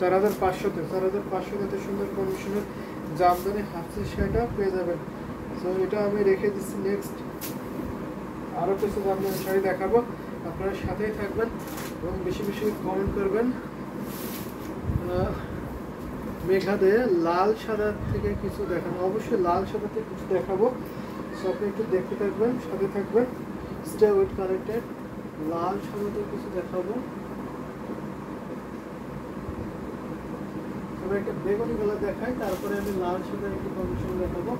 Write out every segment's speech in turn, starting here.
4500-তে 4500 এত সুন্দর কন্ডিশনের জামদানি হাফ স্লিভ শাড়িটা পেয়ে যাবেন। সো এটা আমি রেখে দিচ্ছি। নেক্সট আরও কিছু জামদানি শাড়ি দেখাবো, আপনারা সাথেই থাকবেন এবং বেশি বেশি কমেন্ট করবেন। মেঘাতে লাল সাদা থেকে কিছু দেখানো, অবশ্যই লাল সাদা থেকে কিছু দেখাবো। সো আপনি একটু দেখতে থাকবেন, সাথে থাকবেন, স্টে উইথ কানেক্টেড। লাল সাদা থেকে কিছু দেখাবো। তবে একটা বেগুনি কালার দেখাই, তারপরে আমি লাল সাদার একটু কম্বিনেশন দেখাবো।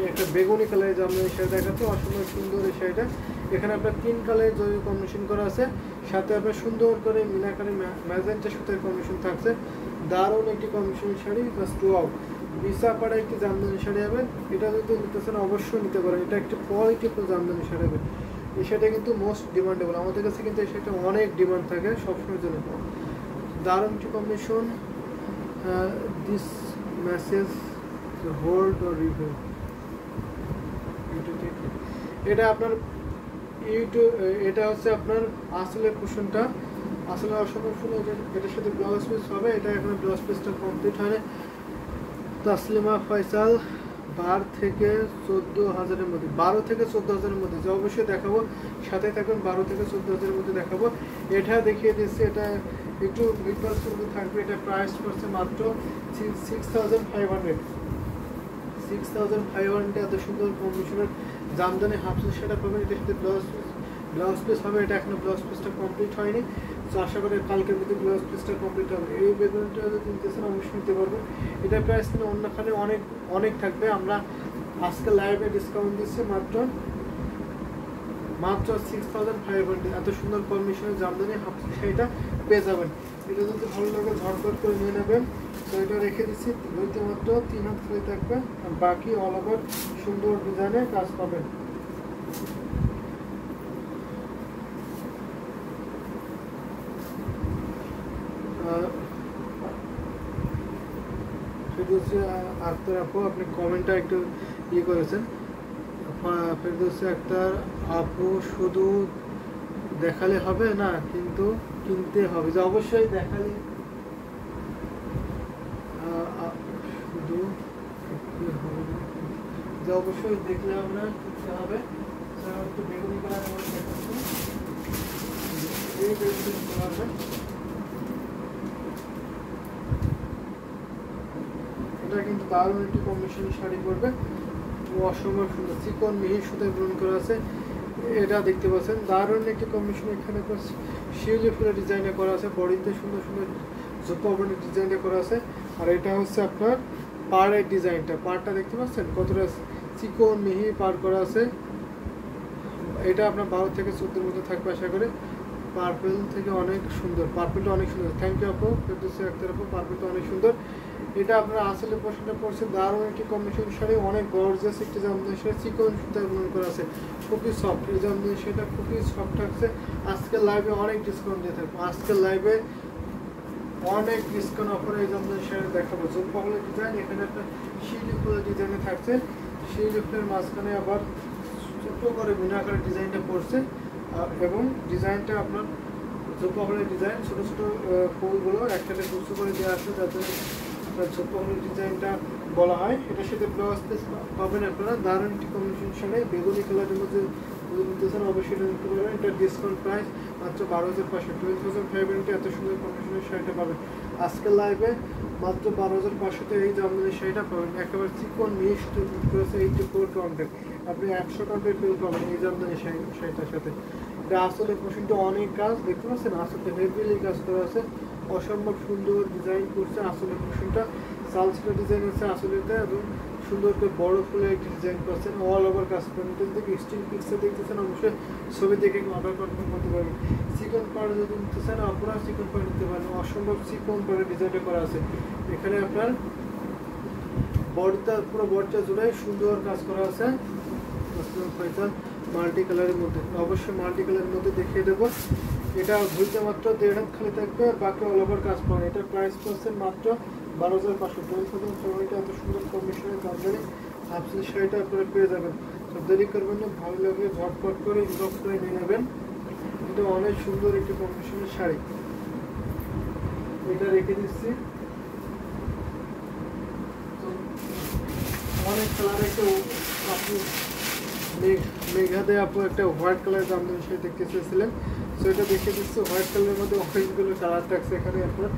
একটা বেগুনি কালারের জামদানি শাড়ি দেখাচ্ছে, অসম্ভব সুন্দর এই শাড়িটা। এখানে আপনার 3 কালারের জরি কম্বিনেশন করা আছে, সাথে আপনার সুন্দর করে মিনাকারি ম্যাজেন্টা সুতার কম্বিনেশন থাকছে। দারুণ একটি কম্বিনেশন শাড়ি, জাস্ট ওয়াও। বিছাপাড়া একটি জামদানি শাড়ি হবে, এটা যদি নিতে চান অবশ্যই নিতে পারেন। এটা একটি কোয়ালিটিফুল জামদানি শাড়ি হবে। এই শাড়িটা কিন্তু মোস্ট ডিমান্ডেবল, আমাদের কাছে কিন্তু এই শাড়িটা অনেক ডিমান্ড থাকে সবসময়ের জন্য। দারুণ একটি combination. This message hold or review, এটা আপনার ইউটিউব, এটা হচ্ছে আপনার আসলের পোর্শনটা, আসলে অসম্ভব সুন্দর। এটার সাথে ব্লাউজ পিস হবে, এটা এখন ব্লাউজ পিসটা কমপ্লিট হয়নি। তাসলিমা ফয়সাল 12 থেকে 14,000-এর মধ্যে, 12 থেকে 14,000-এর মধ্যে যে অবশ্যই দেখাবো, সাথে থাকুন। 12 থেকে 14,000-এর মধ্যে দেখাবো। এটা দেখিয়ে দিচ্ছি, এটা একটু বিকল্প থাকবে। এটা প্রাইস পড়ছে মাত্র 6,500। 6,500 এত সুন্দর কম্বিনেশনের জামদানি হাফ স্লিভ সেটা পাবেন। এটার সাথে ব্লাউজ পিস হবে, এটা এখনো ব্লাউজ পিসটা কমপ্লিট হয়নি। তো আশা করি কালকের মধ্যে ব্লাউজ পিসটা কমপ্লিট হবে। এই বেগুনটা যদি নিতেছেন অবশ্যই নিতে পারবেন। এটার প্রাইস কিন্তু অন্যখানে অনেক থাকবে। আমরা আজকে লাইভে ডিসকাউন্ট দিচ্ছি মাত্র 6,500। এত সুন্দর কম্বিনেশনের জামদানি হাফ স্লিভ শাড়িটা পেয়ে যাবেন। এটা যদি ভালো লাগে ঝটপট করে নিয়ে নেবেন। তো এটা রেখে দিচ্ছি, দুইতে মাত্র 3 হাত ফ্রি থাকবে, আর বাকি অল ওভার সুন্দর ডিজাইনের কাজ পাবেন। ফেরদৌসী আক্তার আপু, আপনি কমেন্টটা একটু করেছেন। ফেরদৌসী আক্তার আপু, শুধু দেখালে হবে না, কিন্তু কিনতে হবে। যে অবশ্যই দেখালে শুধু হবে না, যে অবশ্যই দেখলে হবে না, কিনতে হবে। একটু বেগুনি কালার দেখাচ্ছি, এই বেগুনি কালার। এটা কিন্তু দারুণ একটি কম্বিনেশন শাড়ি পরবে, অসম্ভব সুন্দর। চিকন মিহি সুতায় বুনন করা আছে, এটা দেখতে পাচ্ছেন। দারুণ একটি কম্বিনেশন। এখানে শিউলি ফুলের ডিজাইনে করা আছে, বডিতে সুন্দর সুন্দর জোপা বডির ডিজাইনটা করা আছে। আর এটা হচ্ছে আপনার পাড়ের ডিজাইনটা, পাড়টা দেখতে পাচ্ছেন কতটা চিকন মিহি পাড় করা আছে। এটা আপনার 12 থেকে 14-এর মধ্যে থাকবে আশা করি। পার্পেল থেকে অনেক সুন্দর, পার্পেলটা অনেক সুন্দর। থ্যাংক ইউ আপু, ফেরদৌসী আক্তার আপু, পার্পেলটা অনেক সুন্দর। এটা আপনার আসলে পোর্শনটা পড়ছে, দারুণ একটি কম্বিনেশন শাড়ি, অনেক গর্জিয়াস একটি জামদানি শাড়ি, চিকন সুতায় বুনন করা আছে, খুবই সফট। এই জামদানি শাড়িটা খুবই সফট থাকছে। আজকের লাইভে অনেক ডিসকাউন্ট দিয়ে থাকবো, আজকের লাইভে অনেক ডিসকাউন্ট অফারে এই জামদানি শাড়ি দেখাবো। জোপাগুলো ডিজাইন, এখানে একটা শিউলি ফুলের ডিজাইনে থাকছে, শিউলি ফুলের মাঝখানে আবার ছোট করে মিনাকারের ডিজাইনটা পড়ছে, এবং ডিজাইনটা আপনার জোপাগুলোর ডিজাইন, ছোট ছোট ফুলগুলো একসাথে গুচ্ছ করে দেওয়া আছে, যাতে ছোট্টগুলোর ডিজাইনটা বলা হয়। এটার সাথে ব্লাউজ পিস পাবেন আপনারা। দারুণ একটি কম্বিনেশন শাড়ি, বেগুনি কালারের মধ্যে নিতে চান অবশ্যই এটা নিতে পারবেন। এটার ডিসকাউন্ট প্রাইস মাত্র 12,500, 12,500 এত সুন্দর কম্বিনেশনের শাড়িটা পাবেন আজকের লাইভে। মাত্র 12,500-তে এই জামদানি শাড়িটা পাবেন। একেবারে চিকন মিহি সুতো করেছে, 84 কাউন্টের, আপনি 100 কাউন্টের ফিল পাবেন এই জামদানি শাড়িটার সাথে। এটা আসলে পোশাকটা অনেক কাজ দেখতে পাচ্ছেন, আসলে হেভিলি কাজ করা আছে, অসম্ভব সুন্দর ডিজাইন করছে আসলে পোশাকটা। সালসটা ডিজাইন আছে আসলেতে, এবং সুন্দর করে বড় ফুলে একটি ডিজাইন করছেন, অল ওভার কাজ করেন। এটা যদি স্টিল পিক্সে দেখতেছেন অবশ্যই ছবি দেখে অর্ডার কনফার্ম করতে পারবেন। চিকন পাড় যদি নিতে চান আপনারা চিকন পাড় নিতে পারেন, অসম্ভব চিকন পাড়ের ডিজাইনটা করা আছে। এখানে আপনার বডিটা, পুরো বডিটা জুড়ে সুন্দর কাজ করা আছে। ফয়সাল মাল্টি কালারের মধ্যে, অবশ্যই মাল্টি কালারের মধ্যে দেখিয়ে দেবো। এটা ঘুরতে মাত্র 1.5 হাত খালি থাকবে, বাকি অল ওভার কাজ পাবেন। এটার প্রাইস পড়ছে মাত্র 12,500, 12,500। এত সুন্দর কম্বিনেশনের জামদানি হাফ স্লিভ শাড়িটা আপনারা পেয়ে যাবেন। তো দেরি করবেন না, ভালো লাগলে ঝটপট করে ইনবক্স করে নিয়ে নেবেন। এটা অনেক সুন্দর একটি কম্বিনেশনের শাড়ি। এটা রেখে দিচ্ছি। অনেক কালার একটা আপু মেঘাদে আপু একটা হোয়াইট কালার জামদানি শাড়ি দেখতে চেয়েছিলেন, সো এটা দেখে দিচ্ছি। হোয়াইট কালারের মধ্যে অনেকগুলো কালার থাকছে এখানে, আপনারা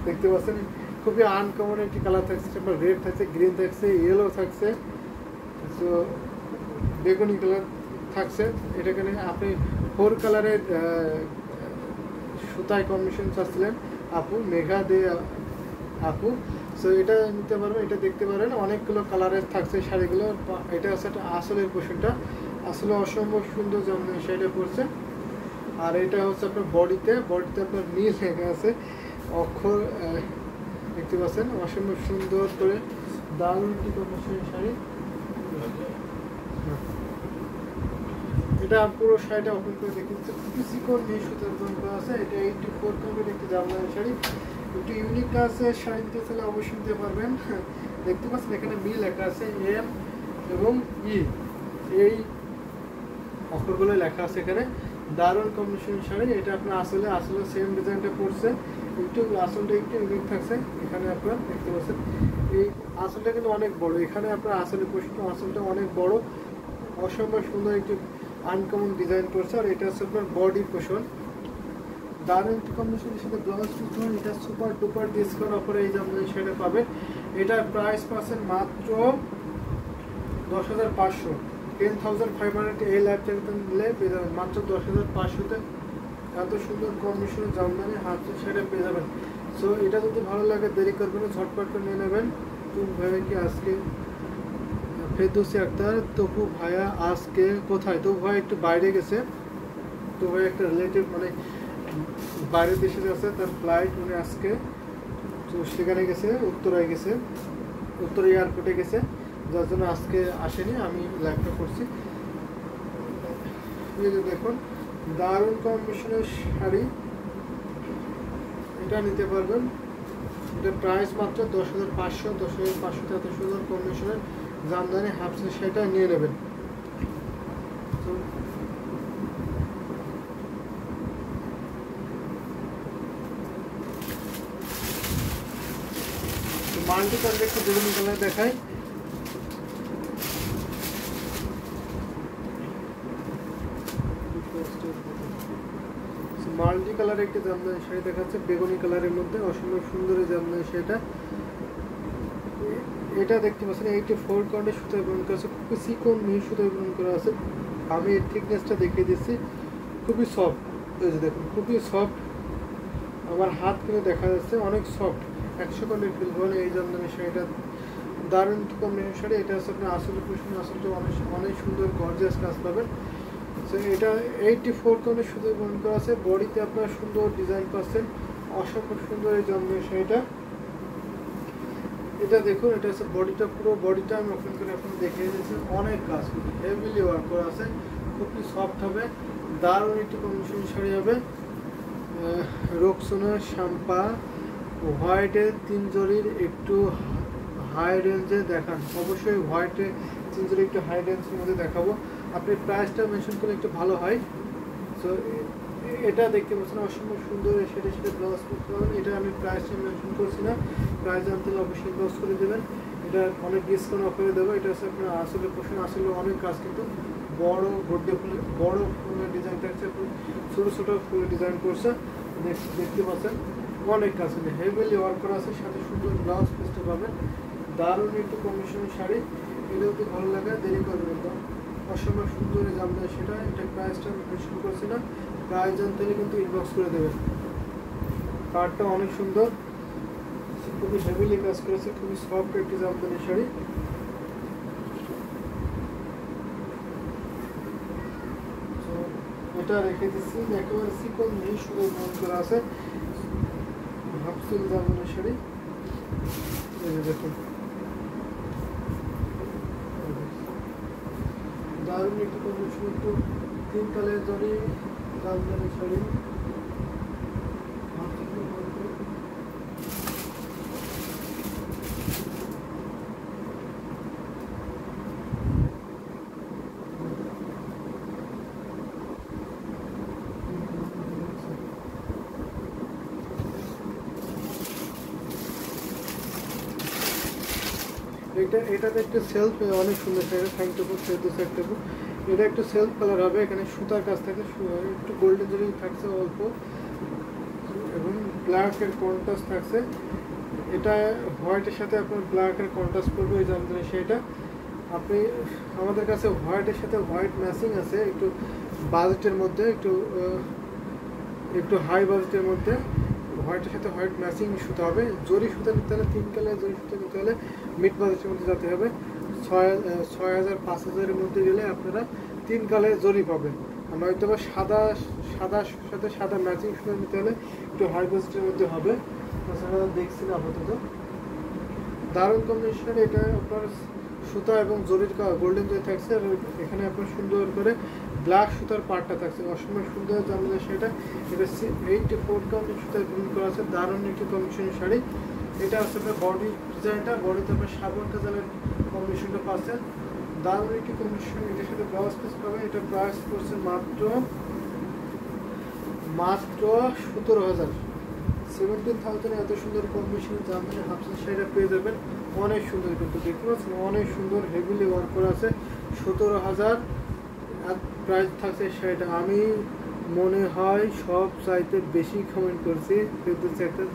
দেখতে পাচ্ছেন। খুবই আনকমন একটি কালার থাকছে, আপনার রেড থাকছে, গ্রিন থাকছে, ইয়েলো থাকছে, সো বেগুনি কালার থাকছে। এটাখানে আপনি 4 কালারের সুতায় কম্বিনেশন চাচ্ছিলেন আপু, মেঘা দে আপু, সো এটা নিতে পারবেন। এটা দেখতে পারেন অনেকগুলো কালারের থাকছে শাড়িগুলো। এটা হচ্ছে একটা আসলের পোর্শনটা, আসলে অসম্ভব সুন্দর জামদানি শাড়িটা পড়ছে। আর এটা হচ্ছে আপনার বডিতে আপনার নীল লেখা আছে, অক্ষর দেখতে পাচ্ছেন, অসম্ভব সুন্দর করে দারুণ একটি কম্বিনেশনের শাড়ি। এটা পুরো শাড়িটা ওপেন করে দেখেছি, খুবই চিকন নিয়ে সুতার বন্ধ করা আছে। এটা 84 কাপের একটি জামদানি শাড়ি, একটু ইউনিক আছে। শাড়ি নিতে চাইলে অবশ্যই নিতে পারবেন। দেখতে পাচ্ছেন এখানে মি লেখা আছে, এম এবং ই, এই অক্ষরগুলো লেখা আছে এখানে। দারুণ কম্বিনেশন শাড়ি। এটা আপনার আসলে সেম ডিজাইনটা পড়ছে, একটু আসলটা একটু ইউনিক থাকছে। এখানে আপনারা দেখতে পাচ্ছেন এই আসলটা কিন্তু অনেক বড়। এখানে আপনার আসলটা অনেক বড়, অসম্ভব সুন্দর একটি আনকমন ডিজাইন করছে। আর এটা হচ্ছে আপনার বডি পোর্শন, দারুণ একটি কম্বিনেশনের সাথে ব্লাউজ পিস পাবেন। এটা সুপার ডুপার ডিসকাউন্ট অফারে এই জামদানি শাড়িটা পাবেন। এটার প্রাইস পাচ্ছেন মাত্র 10,500, 10,500 এই লাইফ টাইমটা নিলে পেয়ে যাবেন মাত্র 10,500-তে। এত সুন্দর কম্বিনেশনের জামদানি হাত শাড়িটা পেয়ে যাবেন। সো এটা যদি ভালো লাগে দেরি করবেন না, ঝটপট করে নিয়ে নেবেন। তুম ভাইয়া কি আজকে, ফেরদৌসী আক্তার, তপু ভাইয়া আজকে কোথায়? তপু ভাই একটু বাইরে গেছে। তো ভাই একটা রিলেটিভ মানে বাইরের দেশে আছে, তার ফ্লাইট উনি আজকে, তো সেখানে গেছে, উত্তরায় গেছে, উত্তরা এয়ারপোর্টে গেছে, যার জন্য আজকে আসেনি। আমি লাইভটা করছি। এই যে দেখুন দারুণ কম্বিনেশনের শাড়ি, এটা নিতে পারবেন। এটা প্রাইস মাত্র 10,500, 10,500 এত সুন্দর কম্বিনেশনের জামদানি হাফ শাড়িটা নিয়ে নেবেন। মাল্টি কালার একটু বেগুনি কালার দেখাই। মাল্টি কালার একটি জামদানি শাড়ি দেখাচ্ছে বেগুনি কালারের মধ্যে, অসম্ভব সুন্দর এই জামদানি শাড়িটা। এটা দেখতে পাচ্ছেন 84 কাউন্টের সুতায় বুনন করা আছে, খুবই চিকন মিহি সুতায় বুনন করা আছে। আমি এর থিকনেসটা দেখিয়ে দিচ্ছি, খুবই সফট। এই যে দেখুন খুবই সফট, আমার হাত কিন্তু দেখা যাচ্ছে, অনেক সফট, 100 কাউন্টের ফিল বলে এই জামদানি শাড়িটা। দারুণ কম্বিনেশন শাড়ি। এটা হচ্ছে আপনার আসলে কুশন, আসলটা অনেক সুন্দর গর্জিয়াস কাজ পাবেন। সো এটা 84 কাউন্টের সুতায় বুনন করা আছে। বডিতে আপনার সুন্দর ডিজাইন পাচ্ছেন, অসম্ভব সুন্দর এই জামদানি শাড়িটা। এটা দেখুন, এটা হচ্ছে বডিটা, পুরো বডিটা আমি ওপেন করে এখন দেখিয়ে দিচ্ছি। অনেক কাজ কিন্তু হেভিলি ওয়ার্ক করা আছে, খুবই সফট হবে, দারুণ একটি কম্বিনেশন শাড়ি হবে। রোকসোনা শাম্পা হোয়াইটের 3 জরির একটু হাই রেঞ্জে দেখান। অবশ্যই হোয়াইটের 3 জরির একটু হাই রেঞ্জের মধ্যে দেখাবো। আপনি প্রাইসটা মেনশন করলে একটু ভালো হয়। সো এটা দেখতে পাচ্ছেন অসম্ভব সুন্দর, সেটা ব্লাউজ করতে পারবেন। এটা আমি প্রাইসটা মেনশন করছি না, প্রাইস জানতে হলে অবশ্যই ইনবক্স করে দেবেন। এটা অনেক ডিসকাউন্ট অফারে দেবো। এটা হচ্ছে আপনার আসলে পোর্শন, আসলে অনেক কাজ কিন্তু বড় গড্ডে ফুলের, বড় ফুলের ডিজাইন থাকছে, ছোটো ছোটো ফুলের ডিজাইন করছে, দেখতে পাচ্ছেন অনেক কাজ কিন্তু হেভিলি ওয়ার্ক করা আছে, সাথে সুন্দর ব্লাউজ পিসটা পাবেন। দারুণ একটু কম্বিনেশনের শাড়ি, এটা যদি ভালো লাগে দেরি করবেন একদম। অসম্ভব সুন্দর জামদানি সেটা, এটা প্রাইসটা আমি মেনশন করছি না, প্রাইস জানতে হলে কিন্তু ইনবক্স করে দেবেন। কার্ডটা অনেক সুন্দর, খুবই হেভিলি কাজ করেছে, খুবই সফট একটি জামদানি শাড়ি। এটা রেখে দিচ্ছি, একেবারে চিকন মিহি সুতো বহন করা আছে, হাফসিল জামদানি শাড়ি। এই যে দেখুন দারুণ একটি কম্বিনেশন, একটু 3 কালার জরি জামদানি শাড়ি। এটাতে একটু সেলফ অনেক সুন্দর sari, thank you for Ferdousi Akter. এটা একটু সেলফ কালার হবে, এখানে সুতার কাজ থাকে, একটু গোল্ডেন জরি থাকছে অল্প এবং ব্ল্যাকের কন্ট্রাস্ট থাকছে। এটা হোয়াইটের সাথে আপনার ব্ল্যাকের কন্ট্রাস্ট করবে এই জামদানি শাড়িটা। আপনি আমাদের কাছে হোয়াইটের সাথে হোয়াইট ম্যাচিং আছে, একটু বাজেটের মধ্যে, একটু হাই বাজেটের মধ্যে হোয়াইটের সাথে হোয়াইট ম্যাচিং সুতা হবে। জরি সুতা নিতে হলে 3 কালার জরি সুতা নিতে হলে মিড বাজেটের মধ্যে যেতে হবে। 6,000 5,000-এর মধ্যে গেলে আপনারা 3 কালার জরি পাবেন। আর নয়তো বা সাদা সাথে সাদা ম্যাচিং সুতা নিতে হলে একটু হাই বাজেটের মধ্যে হবে। তাছাড়া দেখছি না আপাতত দারুণ কম্বিনেশন। এটা আপনার সুতা এবং জরির গোল্ডেন জরি থাকছে, আর এখানে আপনার সুন্দর করে ব্ল্যাক সুতার পাটটা থাকছে, অসময় সুন্দর জামদানি শাড়িটা। এটা 84 কাউন্ট সুতার প্রিন্ট করা আছে, দারুণ একটি কম্বিনেশন শাড়ি। এটা হচ্ছে আপনার বডি ডিজাইনটা, বডিতে আপনার সাবান কাজালের কম্বিনেশনটা পাচ্ছেন, দারুণ একটি কম্বিনেশন। এটার সাথে ব্লাউজ পিস পাবেন। এটা প্রাইস পড়ছে মাত্র 17,000। 17,000 এত সুন্দর কম্বিনেশনের জামদানি হাফ সিল্ক শাড়িটা পেয়ে যাবেন। অনেক সুন্দর, কিন্তু দেখতে পাচ্ছেন অনেক সুন্দর হেভিলি ওয়ার্ক করা আছে। 17,000 প্রাইস থাকছে শাড়িটা। আমি মনে হয় সব চাইতে বেশি কমেন্ট করছি ফেরদৌসী আক্তার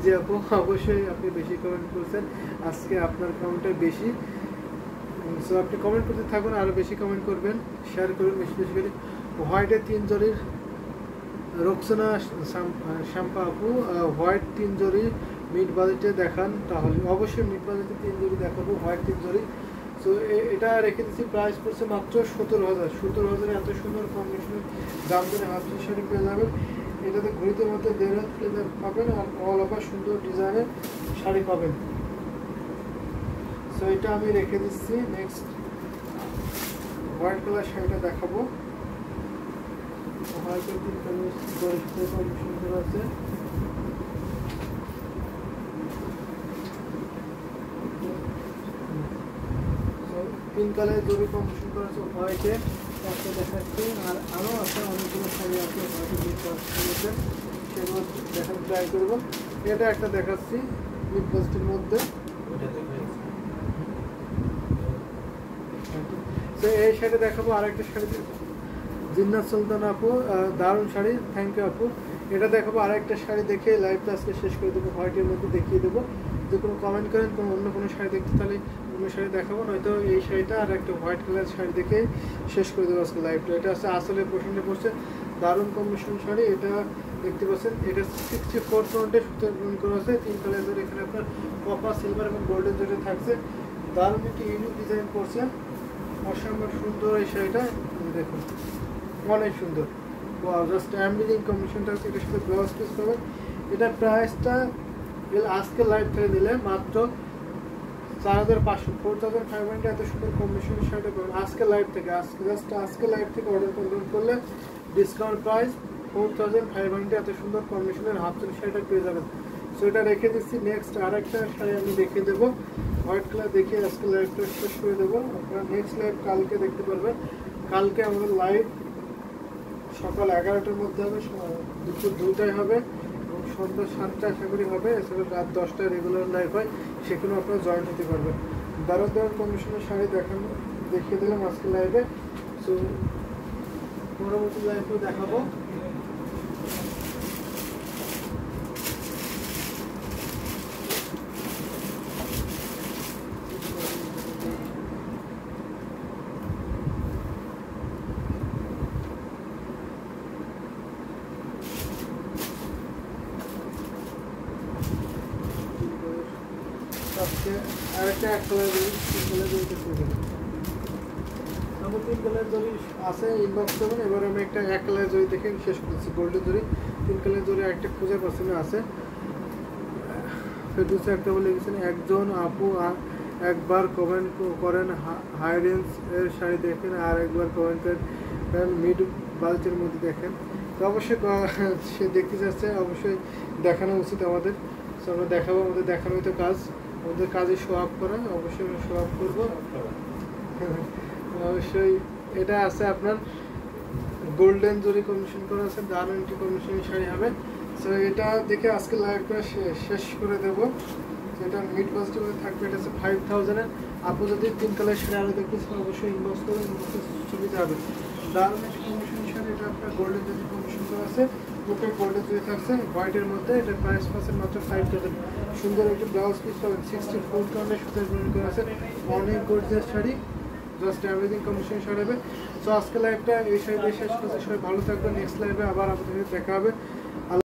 যে আপু, অবশ্যই আপনি বেশি কমেন্ট করছেন, আজকে আপনার কমেন্টটা বেশি। সো আপনি কমেন্ট করতে থাকুন, আরও বেশি কমেন্ট করবেন, শেয়ার করবেন বেশি বেশি করে। হোয়াইটের 3 জরির রোকসানা শ্যাম্পা আপু, হোয়াইট 3 জরি মিড বাজেটে দেখান, তাহলে অবশ্যই মিড বাজেটে 3 জরি দেখাবো, হোয়াইট 3 জরি। সো এটা রেখে দিচ্ছি, প্রাইস পড়ছে মাত্র 17,000। 17,000 এত সুন্দর কম্বিনেশনের জামদানি হাফ সিল্ক শাড়ি পেয়ে যাবেন। এটাতে ঘড়িতের মধ্যে 1.5 হাত ফ্লেজার পাবেন, আর অল ওভার সুন্দর ডিজাইনের শাড়ি পাবেন। সো এটা আমি রেখে দিচ্ছি। নেক্সট হোয়াইট কালার শাড়িটা দেখাবো। হোয়াইটের 3 কালার কম্বিনেশন করা আছে। পিঙ্ক কালার জরি কম্বিনেশন করা আছে হোয়াইটে, একটা দেখাচ্ছি। আর আরও আছে অনেকগুলো শাড়ি আছে হোয়াইটে করেছে, সেগুলো দেখার ট্রাই করবো। এটা একটা দেখাচ্ছি মিড বাজেটের মধ্যে। তো এই শাড়ি দেখাবো। আরেকটা শাড়ি জিন্নাত সুলতান আপু, দারুণ শাড়ি, থ্যাংক ইউ আপু। এটা দেখাবো। আরেকটা শাড়ি দেখে লাইভটা আজকে শেষ করে দেবো, হোয়াইটের মধ্যে দেখিয়ে দেবো। যদি কোনো কমেন্ট করেন অন্য কোনো শাড়ি দেখতে, তাহলে অন্য শাড়ি দেখাবো, নয়তো এই শাড়িটা আর একটা হোয়াইট কালার শাড়ি দেখে শেষ করে দেবো আজকে লাইভটা। এটা হচ্ছে আসলের পোশাকটা পড়ছে, দারুণ কম্বিনেশন শাড়ি। এটা দেখতে পাচ্ছেন, এটা 64 কাউন্টে সুতার প্রিন্ট করা আছে, 3 কালার জরি, এখানে আপনার কপার, সিলভার এবং গোল্ডেন জরি থাকছে। দারুণ একটি ইউনিক ডিজাইন করছে, অসম্ভব সুন্দর এই শাড়িটা। দেখুন অনেক সুন্দর, জাস্ট অ্যামেজিং কম্বিনেশনটা আছে। এটার সাথে ব্লাউজ পিস পাবেন। এটার প্রাইসটা আজকে লাইভ থেকে দিলে মাত্র 4,500, 4,500। এত সুন্দর কম্বিনেশনের শাড়িটা পাবেন আজকে লাইভ থেকে। আজকে লাইভ থেকে অর্ডার কনফার্ম করলে ডিসকাউন্ট প্রাইস 4,500। এত সুন্দর কম্বিনেশনের হাফ সিল্ক শাড়িটা পেয়ে যাবেন। সো এটা রেখে দিচ্ছি। নেক্সট আরেকটা শাড়ি আমি দেখিয়ে দেবো, হোয়াইট কালার দেখিয়ে আজকে লাইভটা শেষ করে দেবো। আপনারা নেক্সট লাইভ কালকে দেখতে পারবেন। কালকে আমাদের লাইভ সকাল 11টার মধ্যে হবে, দুপুর 2টায় হবে এবং সন্ধ্যা 7টা আশা করি হবে। এছাড়া রাত 10টায় রেগুলার লাইভ হয়, সেখানেও আপনারা জয়েন হতে পারবেন। দারুণ কমিশনের শাড়ি দেখিয়ে দিলাম আজকে লাইভে। সো পরবর্তী লাইভেও দেখাবো। আরেকটা 1 কালার জরি, 3 কালার জরিতে পেয়ে যাবেন। আমার 3 কালার জরি আছে, ইনবক্স করবেন। এবার আমি একটা 1 কালার জরি দেখে শেষ করছি, গোল্ডেন জরি। 3 কালার জরি একটা খুঁজে পাচ্ছি না, আছে। ফেরদৌসী আক্তার বলে লিখেছেন, একজন আপু একবার কমেন্ট করেন হাই রেঞ্জ এর শাড়ি দেখেন, আর একবার কমেন্ট করেন মিড বাজেটের মধ্যে দেখেন। তো অবশ্যই সে দেখতে চাচ্ছে, অবশ্যই দেখানো উচিত আমাদের। সো আমরা দেখাবো, আমাদের দেখানোই তো কাজ, আমাদের কাজে শো আপ করা। অবশ্যই আমরা শো আপ করবো। অবশ্যই এটা আছে আপনার গোল্ডেন জরি কমিশন করা আছে, দারুণ একটি কমিশনের শাড়ি হবে। সো এটা দেখে আজকে লাইভটা শেষ করে দেবো। যেটা মিড বাজেটের মধ্যে থাকবে, এটা হচ্ছে 5000 এর। আপনি যদি 3 কালার শাড়ি আরও দেখতেছেন অবশ্যই ইনবক্স করবেন, ইনবক্সে সুবিধা হবে। দারুণ একটা কমিশন শাড়ি, এটা আপনার গোল্ডের যদি কমিশন করা আছে, বুকে গোল্ডের যদি থাকছে হোয়াইটের মধ্যে, এটা প্রাইস পাচ্ছেন মাত্র 5000। সুন্দর একটা ব্লাউজ পিস পাবেন, 64 কালারের সুতার বুনন করা আছে, অনেক gorgeous sari, just everything commission sari হবে। সো আজকে লাইভটা এই শাড়ি দিয়ে শেষ করছি, সবাই ভালো থাকবেন, নেক্সট লাইভে আবার আপনাদের দেখা হবে।